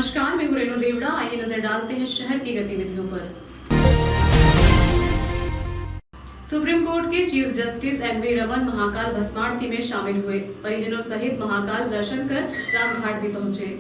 नमस्कार, मैं हूं रेणु देवड़ा। आइए नजर डालते हैं शहर की गतिविधियों पर। सुप्रीम कोर्ट के chief justice N V. Ramana Mahakal Bhasma Aarti में शामिल हुए। परिजनों सहित महाकाल दर्शन कर रामघाट भी पहुंचे।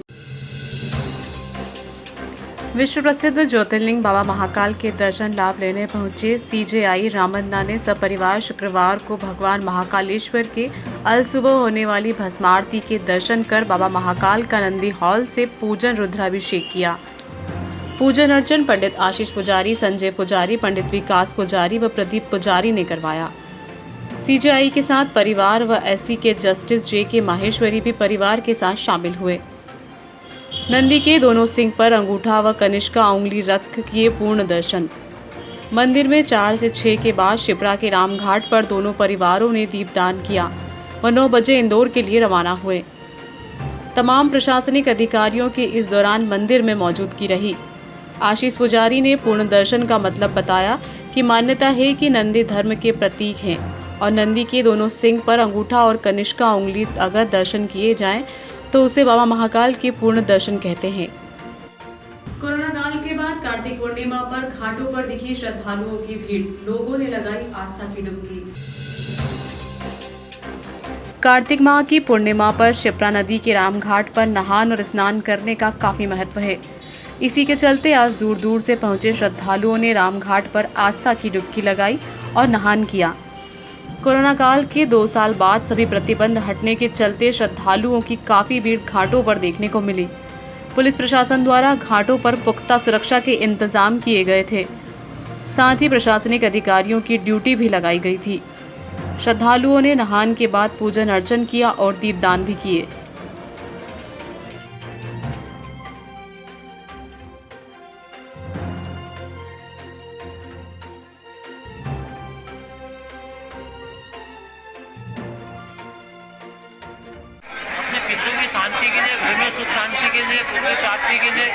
विश्व प्रसिद्ध ज्योतिर्लिंग बाबा महाकाल के दर्शन लाभ लेने पहुंचे सीजेआई रामन्ना ने सपरिवार शुक्रवार को भगवान महाकालेश्वर के अल सुबह होने वाली भस्मारती के दर्शन कर बाबा महाकाल का नंदी हॉल से पूजन रुद्राभिषेक किया। पूजन अर्चन पंडित आशीष पुजारी, संजय पुजारी, पंडित विकास पुजारी व प्रदीप पुजारी ने करवाया। सीजेआई के साथ परिवार व एससी के जस्टिस जे.के. माहेश्वरी भी परिवार के साथ शामिल हुए। नंदी के दोनों सिंग पर अंगूठा व कनिष्का उंगली रख किए पूर्ण दर्शन। मंदिर में 4 से 6 के बाद शिप्रा के रामघाट पर दोनों परिवारों ने दीपदान किया व 9 बजे इंदौर के लिए रवाना हुए। तमाम प्रशासनिक अधिकारियों की इस दौरान मंदिर में मौजूदगी रही। आशीष पुजारी ने पूर्ण दर्शन का मतलब बताया कि मान्यता है कि नंदी धर्म के प्रतीक हैं और नंदी के दोनों सिंग पर अंगूठा और कनिष्का उंगली अगर दर्शन किए जाएं तो उसे बाबा महाकाल के पूर्ण दर्शन कहते हैं। कोरोना काल के बाद कार्तिक पूर्णिमा पर घाटों पर दिखी श्रद्धालुओं की भीड़। लोगों ने लगाई आस्था की डुबकी। कार्तिक माह की पूर्णिमा पर शिप्रा नदी के रामघाट पर नहान और स्नान करने का काफी महत्व है। इसी के चलते आज दूर दूर से पहुंचे श्रद्धालुओं ने रामघाट पर आस्था की डुबकी लगाई और नहान किया। कोरोना काल के 2 साल बाद सभी प्रतिबंध हटने के चलते श्रद्धालुओं की काफी भीड़ घाटों पर देखने को मिली। पुलिस प्रशासन द्वारा घाटों पर पुख्ता सुरक्षा के इंतजाम किए गए थे। साथ ही प्रशासनिक अधिकारियों की ड्यूटी भी लगाई गई थी। श्रद्धालुओं ने नहान के बाद पूजन अर्चन किया और दीपदान भी किए। पितरों की शांति के लिए, घर में सुख शांति के लिए, पुण्य प्राप्ति के लिए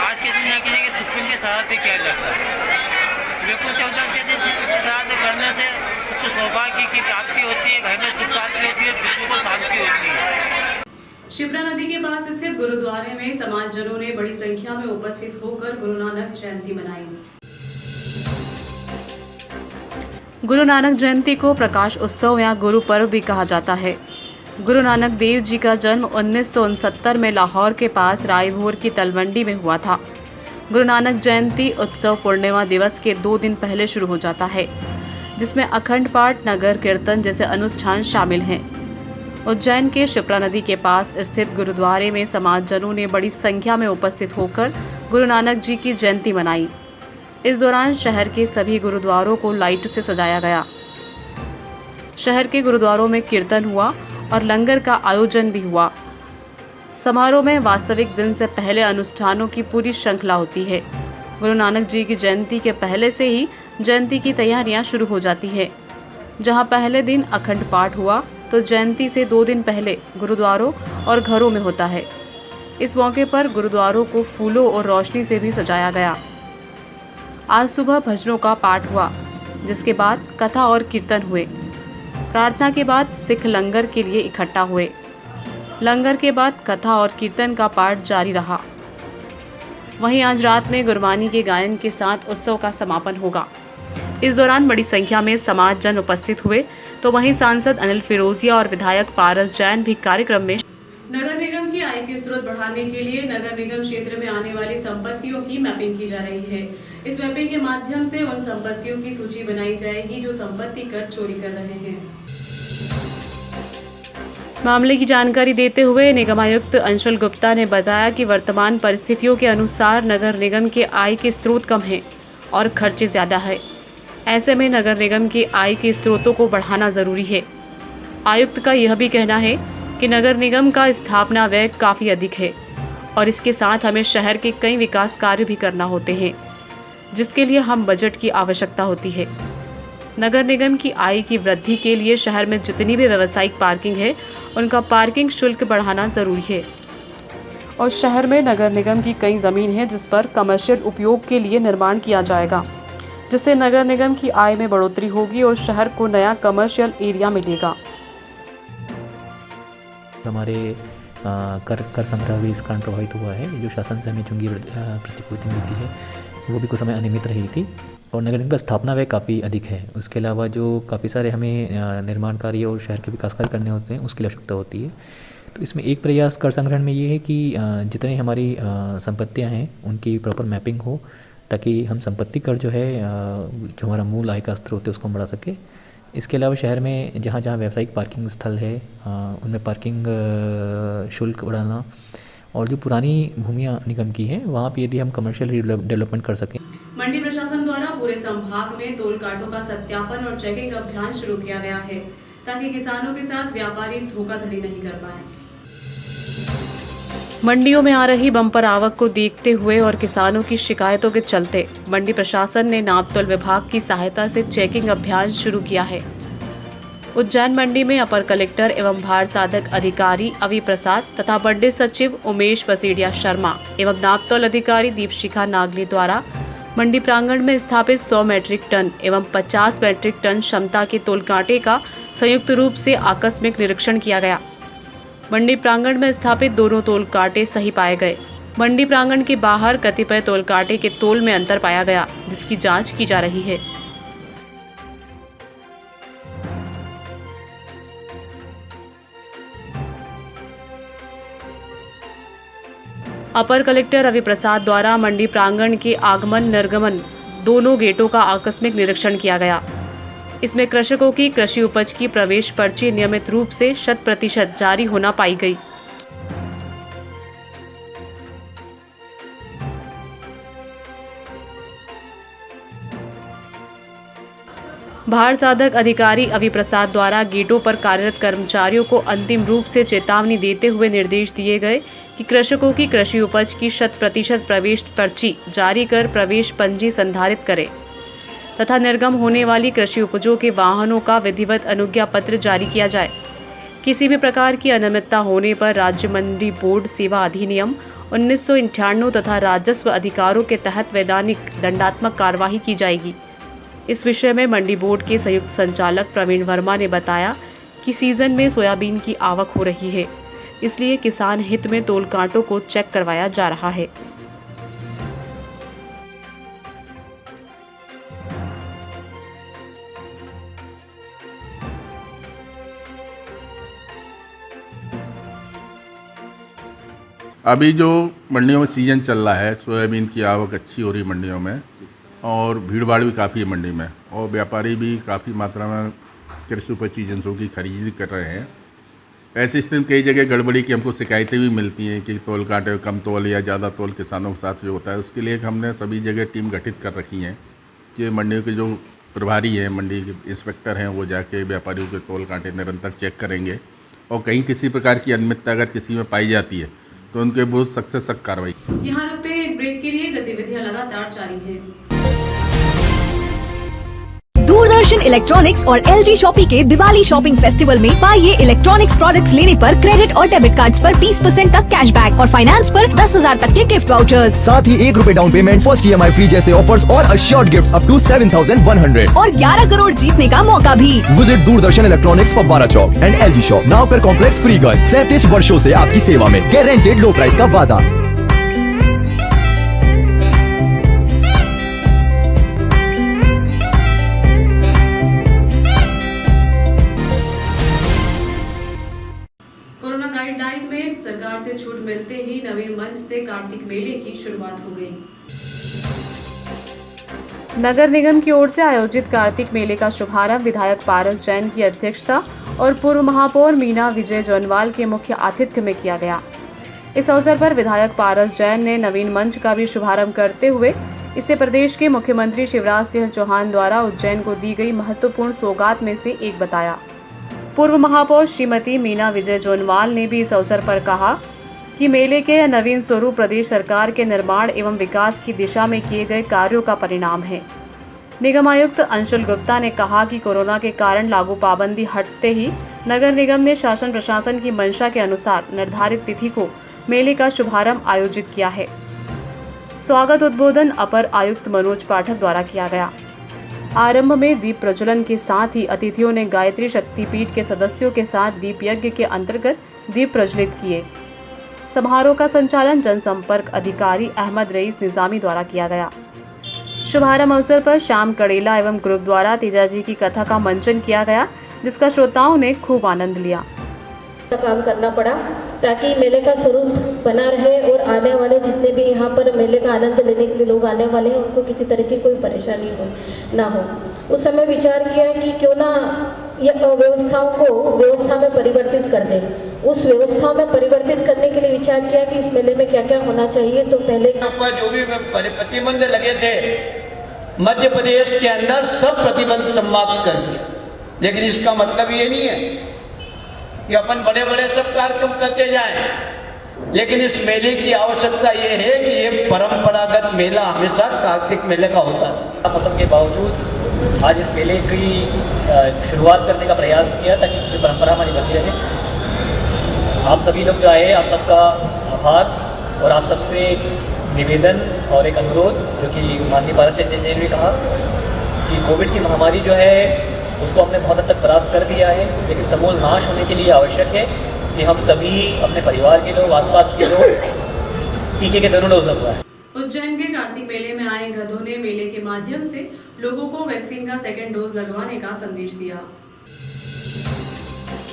आज के दिन के लिए सुखपिंड के श्राद्ध किया जाता है। बिल्कुल 14 के दिन सुखपिंड के श्राद्ध करने से तो सौभाग्य की प्राप्ति होती है, घर में सुख शांति होती है, पितरों को शांति होती है। शिप्रा नदी के पास स्थित गुरुद्वारे में समाजजनों ने बड़ी संख्या में उपस्थित होकर गुरु नानक जयंती मनाई। गुरु नानक जयंती को प्रकाश उत्सव या गुरु पर्व भी कहा जाता है। गुरु नानक देव जी का जन्म 1969 में लाहौर के पास रायभोर की तलवंडी में हुआ था। गुरु नानक जयंती उत्सव पूर्णिमा दिवस के 2 दिन पहले शुरू हो जाता है, जिसमें अखंड पाठ, नगर कीर्तन जैसे अनुष्ठान शामिल हैं। उज्जैन के शिप्रा नदी के पास स्थित गुरुद्वारे में समाजजनों ने बड़ी संख्या में उपस्थित होकर गुरु नानक जी की जयंती मनाई। इस दौरान शहर के सभी गुरुद्वारों को लाइट से सजाया गया। शहर के गुरुद्वारों में कीर्तन हुआ और लंगर का आयोजन भी हुआ। समारोह में वास्तविक दिन से पहले अनुष्ठानों की पूरी श्रृंखला होती है। गुरु नानक जी की जयंती के पहले से ही जयंती की तैयारियां शुरू हो जाती है। जहां पहले दिन अखंड पाठ हुआ तो जयंती से 2 दिन पहले गुरुद्वारों और घरों में होता है। इस मौके पर गुरुद्वारों को फूलों और रोशनी से भी सजाया गया। आज सुबह भजनों का पाठ हुआ, जिसके बाद कथा और कीर्तन हुए। प्रार्थना के बाद सिख लंगर के लिए इकट्ठा हुए। लंगर के बाद कथा और कीर्तन का पाठ जारी रहा। वहीं आज रात में गुरबानी के गायन के साथ उत्सव का समापन होगा। इस दौरान बड़ी संख्या में समाजजन उपस्थित हुए, तो वहीं सांसद अनिल फिरोजिया और विधायक पारस जैन भी कार्यक्रम में। नगर निगम की आय के स्रोत बढ़ाने के लिए नगर निगम क्षेत्र में आने वाली संपत्तियों की मैपिंग की जा रही है। इस मैपिंग के माध्यम से उन संपत्तियों की सूची बनाई जाएगी जो संपत्ति कर चोरी कर रहे हैं। मामले की जानकारी देते हुए निगम आयुक्त अंशुल गुप्ता ने बताया कि वर्तमान परिस्थितियों के अनुसार नगर निगम के आय के स्रोत कम हैं और खर्चे ज्यादा है। ऐसे में नगर निगम की आय के स्रोतों को बढ़ाना जरूरी है। आयुक्त का यह भी कहना है कि नगर निगम का स्थापना व्यय काफी अधिक है और इसके साथ हमें शहर के कई विकास कार्य भी करना होते हैं, जिसके लिए हम बजट की आवश्यकता होती है। नगर निगम की आय की वृद्धि के लिए शहर में जितनी भी व्यावसायिक पार्किंग है, उनका पार्किंग शुल्क बढ़ाना जरूरी है। और शहर में नगर निगम की कई जमीन है जिस पर कमर्शियल उपयोग के लिए निर्माण किया जाएगा, जिससे नगर निगम की आय में बढ़ोतरी होगी और शहर को नया कमर्शियल एरिया मिलेगा। हमारे कर संग्रह भी इस कारण प्रभावित हुआ है। जो शासन से हमें चुंगी प्रतिपूर्ति मिलती है वो भी कुछ समय अनियमित रही थी और नगर निगम का स्थापना व्यय काफ़ी अधिक है। उसके अलावा जो काफ़ी सारे हमें निर्माण कार्य और शहर के विकास कार्य करने होते हैं उसकी आवश्यकता होती है। तो इसमें एक प्रयास कर संग्रहण में ये है कि जितनी हमारी संपत्तियां हैं उनकी प्रॉपर मैपिंग हो, ताकि हम संपत्ति कर जो है जो हमारा मूल आय का स्रोत है उसको बढ़ा सके। इसके अलावा शहर में जहाँ जहाँ व्यावसायिक पार्किंग स्थल है उनमें पार्किंग शुल्क बढ़ाना और जो पुरानी भूमियाँ निगम की हैं वहाँ पे यदि हम कमर्शियल डेवलपमेंट कर सकें। मंडी प्रशासन द्वारा पूरे संभाग में तोल कांटों का सत्यापन और चेकिंग अभियान शुरू किया गया है ताकि किसानों के साथ व्यापारी धोखाधड़ी नहीं कर पाए। मंडियों में आ रही बम्पर आवक को देखते हुए और किसानों की शिकायतों के चलते मंडी प्रशासन ने नापतोल विभाग की सहायता से चेकिंग अभियान शुरू किया है। उज्जैन मंडी में अपर कलेक्टर एवं भार साधक अधिकारी अवि प्रसाद तथा मंडी सचिव उमेश बसीडिया शर्मा एवं नापतोल अधिकारी दीपशिखा नागली द्वारा मंडी प्रांगण में स्थापित 100 मैट्रिक टन एवं 50 मैट्रिक टन क्षमता के तोल कांटे का संयुक्त रूप से आकस्मिक निरीक्षण किया गया। मंडी प्रांगण में स्थापित दोनों तोल कांटे सही पाए गए। मंडी प्रांगण के बाहर कतिपय तोल कांटे के तोल में अंतर पाया गया, जिसकी जांच की जा रही है। अपर कलेक्टर रवि प्रसाद द्वारा मंडी प्रांगण के आगमन निर्गमन दोनों गेटों का आकस्मिक निरीक्षण किया गया। इसमें कृषकों की कृषि उपज की प्रवेश पर्ची नियमित रूप से 100% जारी होना पाई गई। भार साधक अधिकारी अवि प्रसाद द्वारा गेटों पर कार्यरत कर्मचारियों को अंतिम रूप से चेतावनी देते हुए निर्देश दिए गए कि कृषकों की कृषि उपज की 100% प्रवेश पर्ची जारी कर प्रवेश पंजी संधारित करें तथा निर्गम होने वाली कृषि उपजों के वाहनों का विधिवत अनुज्ञा पत्र जारी किया जाए। किसी भी प्रकार की अनियमितता होने पर राज्य मंडी बोर्ड सेवा अधिनियम 1998 तथा राजस्व अधिकारों के तहत वैधानिक दंडात्मक कार्यवाही की जाएगी। इस विषय में मंडी बोर्ड के संयुक्त संचालक प्रवीण वर्मा ने बताया कि सीजन में सोयाबीन की आवक हो रही है, इसलिए किसान हित में तोल कांटों को चेक करवाया जा रहा है। अभी जो मंडियों में सीज़न चल रहा है, सोयाबीन की आवक अच्छी हो रही है मंडियों में और भीड़ भाड़ भी काफ़ी है मंडी में और व्यापारी भी काफ़ी मात्रा में कृषि उपज एजेंसियों की खरीदी कर रहे हैं। ऐसी स्थिति में कई जगह गड़बड़ी की हमको शिकायतें भी मिलती हैं कि तोल कांटे कम तोल या ज़्यादा तोल किसानों के साथ जो होता है। उसके लिए हमने सभी जगह टीम गठित कर रखी हैं कि मंडियों के जो प्रभारी हैं, मंडी के इंस्पेक्टर हैं, वो जाके व्यापारियों के तोल कांटे निरंतर चेक करेंगे और कहीं किसी प्रकार की अनियमितता अगर किसी में पाई जाती है तो उनके विरुद्ध सख्त से सख्त कार्रवाई। यहाँ रुकते एक ब्रेक के लिए गतिविधियाँ लगातार जारी है। दूरदर्शन इलेक्ट्रॉनिक्स और LG शॉपी के दिवाली शॉपिंग फेस्टिवल में पाइए इलेक्ट्रॉनिक्स प्रोडक्ट्स लेने पर क्रेडिट और डेबिट कार्ड्स पर 20% तक कैशबैक और फाइनेंस पर 10,000 तक के गिफ्ट वाउचर्स। साथ ही ₹1 down payment, first EMI free जैसे ऑफर्स और अश्योर्ड गिफ्ट्स अप टू 7,100 और 11 करोड़ जीतने का मौका भी। विजिट दूरदर्शन इलेक्ट्रॉनिक्स फव्वारा चौक and LG shop, Navkar complex, Freeganj. 37 वर्षों से आपकी सेवा में, गारंटेड लो प्राइस का वादा। कोरोना गाइडलाइन में सरकार से छूट मिलते ही नवीन मंच से कार्तिक मेले की शुरुआत हो गई। नगर निगम की ओर से आयोजित कार्तिक मेले का शुभारंभ विधायक पारस जैन की अध्यक्षता और पूर्व महापौर मीना विजय जौनवाल के मुख्य आतिथ्य में किया गया। इस अवसर पर विधायक पारस जैन ने नवीन मंच का भी शुभारंभ करते हुए इसे प्रदेश के मुख्यमंत्री शिवराज सिंह चौहान द्वारा उज्जैन को दी गई महत्वपूर्ण सौगात में से एक बताया। पूर्व महापौर श्रीमती मीना विजय जौनवाल ने भी इस अवसर पर कहा कि मेले के यह नवीन स्वरूप प्रदेश सरकार के निर्माण एवं विकास की दिशा में किए गए कार्यों का परिणाम है। निगम आयुक्त अंशुल गुप्ता ने कहा कि कोरोना के कारण लागू पाबंदी हटते ही नगर निगम ने शासन प्रशासन की मंशा के अनुसार निर्धारित तिथि को मेले का शुभारंभ आयोजित किया है। स्वागत उद्बोधन अपर आयुक्त मनोज पाठक द्वारा किया गया। आरंभ में दीप प्रज्वलन के साथ ही अतिथियों ने गायत्री शक्तिपीठ के सदस्यों के साथ दीप यज्ञ के अंतर्गत दीप प्रज्वलित किए। समारोह का संचालन जनसंपर्क अधिकारी अहमद रईस निजामी द्वारा किया गया। शुभारंभ अवसर पर श्याम कड़ेला एवं ग्रुप द्वारा तेजाजी की कथा का मंचन किया गया, जिसका श्रोताओं ने खूब आनंद लिया। काम करना पड़ा ताकि मेले का स्वरूप बना रहे और आने वाले जितने भी यहाँ पर मेले का आनंद लेने के लिए लोग आने वाले हैं उनको किसी तरह की कोई परेशानी ना हो। उस समय विचार किया कि क्यों ना यह अव्यवस्थाओं को व्यवस्था में परिवर्तित कर दें। उस व्यवस्था में परिवर्तित करने के लिए विचार किया कि इस मेले में क्या क्या होना चाहिए। तो पहले जो भी प्रतिबंध लगे थे मध्य प्रदेश के अंदर सब प्रतिबंध समाप्त कर दिया, लेकिन इसका मतलब ये नहीं है कि अपन बड़े बड़े सब कार्यक्रम करते जाएं, लेकिन इस मेले की आवश्यकता ये है कि ये परंपरागत मेला हमेशा कार्तिक मेले का होता है। मौसम के बावजूद आज इस मेले की शुरुआत करने का प्रयास किया ताकि जो परंपरा हमारी बनी रहे। आप सभी लोग जो आए, आप सबका आभार और आप सबसे निवेदन और एक अनुरोध, जो कि माननीय भारत चंद्र जी ने कहा कि कोविड की महामारी जो है उसको हमने बहुत हद तक परास्त कर दिया है, लेकिन समूल नाश होने के लिए आवश्यक है कि हम सभी अपने परिवार के लोग, आसपास के लोग टीके के दोनों डोज लगवाएं। उज्जैन के कार्तिक मेले में आए गधों ने मेले के माध्यम से लोगों को वैक्सीन का सेकेंड डोज लगवाने का संदेश दिया।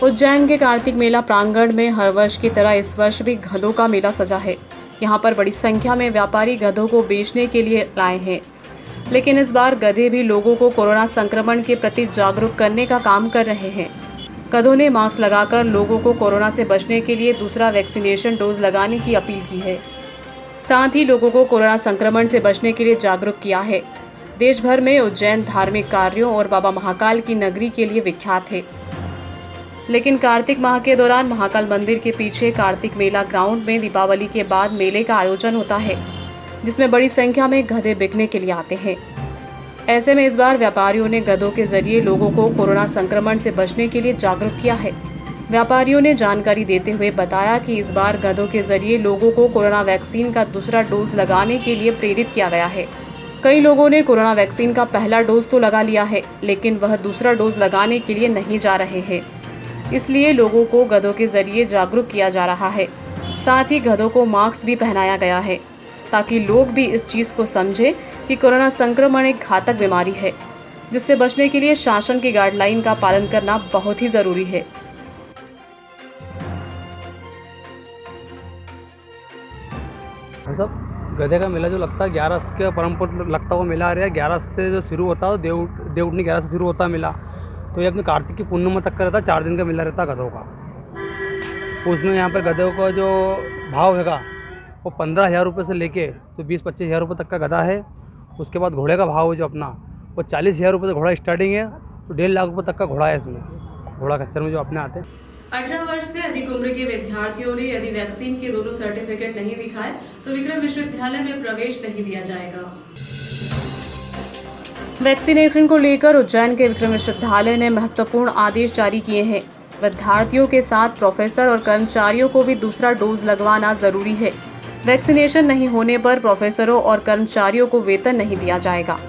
उज्जैन के कार्तिक मेला प्रांगण में हर वर्ष की तरह इस वर्ष भी गधों का मेला सजा है। यहाँ पर बड़ी संख्या में व्यापारी गधों को बेचने के लिए लाए हैं, लेकिन इस बार गधे भी लोगों को कोरोना संक्रमण के प्रति जागरूक करने का काम कर रहे हैं। गधों ने मास्क लगाकर लोगों को कोरोना से बचने के लिए दूसरा वैक्सीनेशन डोज लगाने की अपील की है। साथ ही लोगों को कोरोना संक्रमण से बचने के लिए जागरूक किया है। देश भर में उज्जैन धार्मिक कार्यों और बाबा महाकाल की नगरी के लिए विख्यात है, लेकिन कार्तिक माह के दौरान महाकाल मंदिर के पीछे कार्तिक मेला ग्राउंड में दीपावली के बाद मेले का आयोजन होता है, जिसमें बड़ी संख्या में गधे बिकने के लिए आते हैं। ऐसे में इस बार व्यापारियों ने गधों के जरिए लोगों को कोरोना संक्रमण से बचने के लिए जागरूक किया है। व्यापारियों ने जानकारी देते हुए बताया कि इस बार गधों के जरिए लोगों को कोरोना वैक्सीन का दूसरा डोज लगाने के लिए प्रेरित किया गया है। कई लोगों ने कोरोना वैक्सीन का पहला डोज तो लगा लिया है, लेकिन वह दूसरा डोज लगाने के लिए नहीं जा रहे हैं। इसलिए लोगों को गधों के जरिए जागरूक किया जा रहा है। साथ ही गधों को मास्क भी पहनाया गया है, ताकि लोग भी इस चीज़ को समझें कि कोरोना संक्रमण एक घातक बीमारी है, जिससे बचने के लिए शासन की गाइडलाइन का पालन करना बहुत ही जरूरी है। सब गधे का मेला जो लगता है 11 के परम्परा लगता हुआ मेला आ रहा है। 11 से जो शुरू होता है देवउठनी 11 से शुरू होता है मेला, तो ये अपने कार्तिक की पूर्णिमा तक का रहता है। 4 दिन का मेला रहता है गधों का। उसमें यहाँ पर गधों का जो भाव हैगा वो 15,000 रुपये से लेके तो 20-25 हज़ार रुपये तक का गधा है। उसके बाद घोड़े का भाव है जो अपना वो 40,000 रुपये से घोड़ा स्टार्टिंग है, तो 1.5 लाख रुपये तक का घोड़ा है इसमें, घोड़ा खच्चर में जो अपने आते हैं। 18 वर्ष से अधिक उम्र के विद्यार्थियों ने यदि वैक्सीन के दोनों सर्टिफिकेट नहीं दिखाए तो विक्रम विश्वविद्यालय में प्रवेश नहीं दिया जाएगा। वैक्सीनेशन को लेकर उज्जैन के विक्रम विश्वविद्यालय ने महत्वपूर्ण आदेश जारी किए हैं। विद्यार्थियों के साथ प्रोफेसर और कर्मचारियों को भी दूसरा डोज लगवाना जरूरी है। वैक्सीनेशन नहीं होने पर प्रोफेसरों और कर्मचारियों को वेतन नहीं दिया जाएगा।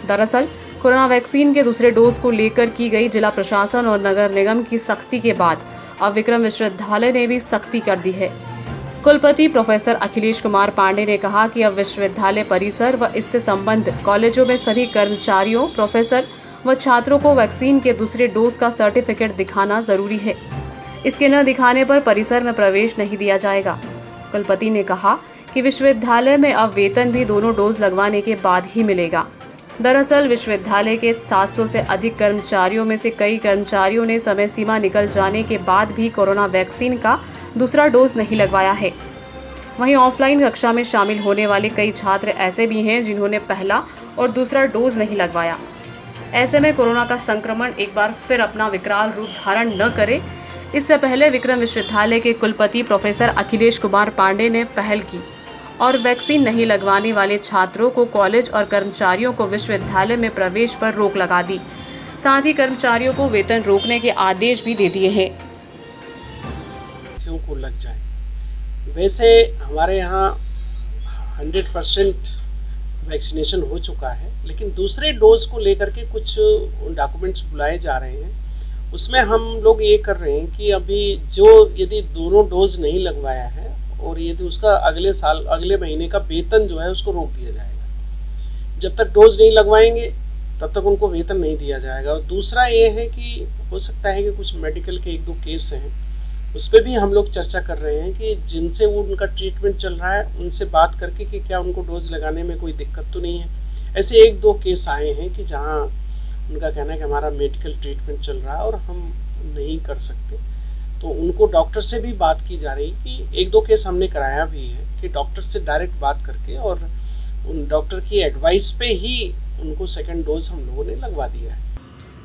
दरअसल कोरोना वैक्सीन के दूसरे डोज को लेकर की गई जिला प्रशासन और नगर निगम की सख्ती के बाद अब विक्रम विश्वविद्यालय ने भी सख्ती कर दी है। कुलपति प्रोफेसर अखिलेश कुमार पांडे ने कहा कि अब विश्वविद्यालय परिसर व इससे संबद्ध कॉलेजों में सभी कर्मचारियों, प्रोफेसर व छात्रों को वैक्सीन के दूसरे डोज का सर्टिफिकेट दिखाना जरूरी है। इसके न दिखाने पर परिसर में प्रवेश नहीं दिया जाएगा। कुलपति ने कहा कि विश्वविद्यालय में अब वेतन भी दोनों डोज लगवाने के बाद ही मिलेगा। दरअसल विश्वविद्यालय के 700 से अधिक कर्मचारियों में से कई कर्मचारियों ने समय सीमा निकल जाने के बाद भी कोरोना वैक्सीन का दूसरा डोज नहीं लगवाया है। वहीं ऑफलाइन कक्षा में शामिल होने वाले कई छात्र ऐसे भी हैं जिन्होंने पहला और दूसरा डोज नहीं लगवाया। ऐसे में कोरोना का संक्रमण एक बार फिर अपना विकराल रूप धारण न करे, इससे पहले विक्रम विश्वविद्यालय के कुलपति प्रोफेसर अखिलेश कुमार पांडे ने पहल की और वैक्सीन नहीं लगवाने वाले छात्रों को, कॉलेज और कर्मचारियों को विश्वविद्यालय में प्रवेश पर रोक लगा दी। साथ ही कर्मचारियों को वेतन रोकने के आदेश भी दे दिए हैं। को लग जाए। वैसे हमारे यहाँ 100% वैक्सीनेशन हो चुका है, लेकिन दूसरे डोज को लेकर के कुछ डॉक्यूमेंट्स बुलाए जा रहे हैं। उसमें हम लोग ये कर रहे हैं कि अभी जो यदि दोनों डोज नहीं लगवाया है और यदि उसका अगले महीने का वेतन जो है उसको रोक दिया जाएगा। जब तक डोज नहीं लगवाएंगे तब तक उनको वेतन नहीं दिया जाएगा। और दूसरा ये है कि हो सकता है कि कुछ मेडिकल के 1-2 केस हैं, उस पर भी हम लोग चर्चा कर रहे हैं कि जिनसे वो उनका ट्रीटमेंट चल रहा है उनसे बात करके कि क्या उनको डोज लगाने में कोई दिक्कत तो नहीं है। ऐसे 1-2 केस आए हैं कि जहाँ उनका कहना है कि हमारा मेडिकल ट्रीटमेंट चल रहा है और हम नहीं कर सकते, तो उनको डॉक्टर से भी बात की जा रही कि 1-2 केस हमने कराया भी है कि डॉक्टर से डायरेक्ट बात करके और उन डॉक्टर की एडवाइस पे ही उनको सेकंड डोज हम लोगों ने लगवा दिया है।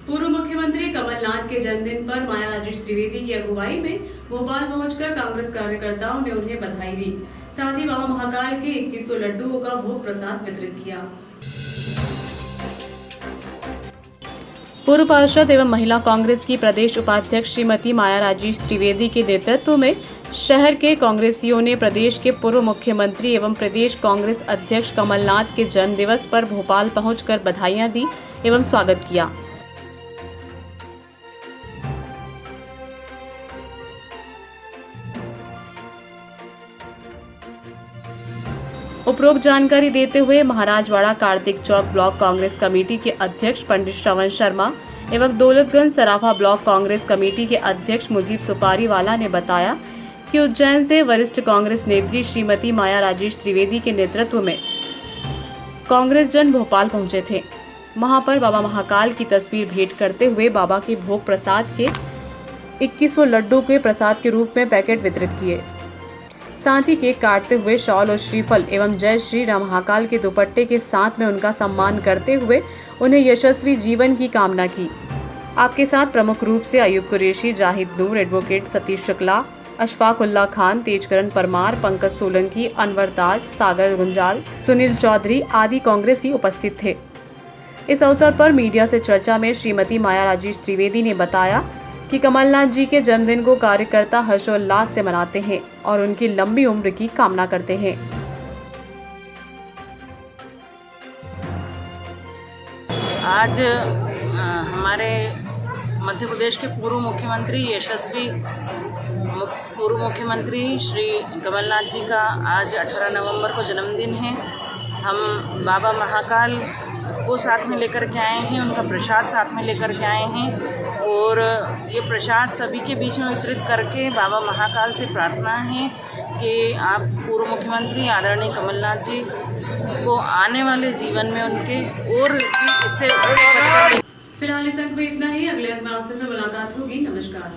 पूर्व मुख्यमंत्री कमलनाथ के जन्मदिन पर माया राजेश त्रिवेदी की अगुवाई में भोपाल पहुंचकर कांग्रेस कार्यकर्ताओं ने उन्हें बधाई दी। साथ ही बाबा महाकाल के 2100 लड्डुओं का भोग प्रसाद वितरित किया। पूर्व पार्षद एवं महिला कांग्रेस की प्रदेश उपाध्यक्ष श्रीमती माया राजेश त्रिवेदी के नेतृत्व में शहर के कांग्रेसियों ने प्रदेश के पूर्व मुख्यमंत्री एवं प्रदेश कांग्रेस अध्यक्ष कमलनाथ के जन्म दिवस पर भोपाल पहुंचकर बधाइयां दी एवं स्वागत किया। उपरोक्त जानकारी देते हुए महाराजवाड़ा कार्तिक चौक ब्लॉक कांग्रेस कमेटी के अध्यक्ष पंडित श्रवण शर्मा एवं दौलतगंज सराफा ब्लॉक कांग्रेस कमेटी के अध्यक्ष मुजीब सुपारीवाला ने बताया कि उज्जैन से वरिष्ठ कांग्रेस नेत्री श्रीमती माया राजेश त्रिवेदी के नेतृत्व में कांग्रेस जन भोपाल पहुंचे थे। वहां पर बाबा महाकाल की तस्वीर भेंट करते हुए बाबा के भोग प्रसाद के 2100 लड्डू के प्रसाद के रूप में पैकेट वितरित किए। साथ ही केक काटते हुए शॉल और श्रीफल एवं जय श्री राम महाकाल के दुपट्टे के साथ में उनका सम्मान करते हुए उन्हें यशस्वी जीवन की कामना की। आपके साथ प्रमुख रूप से अयूब कुरैशी, जाहिद नूर, एडवोकेट सतीश शुक्ला, अशफाक उल्ला खान, तेजकरण परमार, पंकज सोलंकी, अनवर ताज, सागर गुंजाल, सुनील चौधरी आदि कांग्रेसी उपस्थित थे। इस अवसर पर मीडिया से चर्चा में श्रीमती माया राजेश त्रिवेदी ने बताया कि कमलनाथ जी के जन्मदिन को कार्यकर्ता हर्षोल्लास से मनाते हैं और उनकी लंबी उम्र की कामना करते हैं। आज हमारे मध्य प्रदेश के पूर्व मुख्यमंत्री यशस्वी पूर्व मुख्यमंत्री श्री कमलनाथ जी का आज 18 नवंबर को जन्मदिन है। हम बाबा महाकाल को साथ में लेकर के आए हैं, उनका प्रसाद साथ में लेकर के आए हैं और ये प्रसाद सभी के बीच में वितरित करके बाबा महाकाल से प्रार्थना है कि आप पूर्व मुख्यमंत्री आदरणीय कमलनाथ जी को आने वाले जीवन में उनके और भी इससे फिलहाल इस अंक में इतना ही। अगले अंक में आपसे मुलाकात होगी। नमस्कार।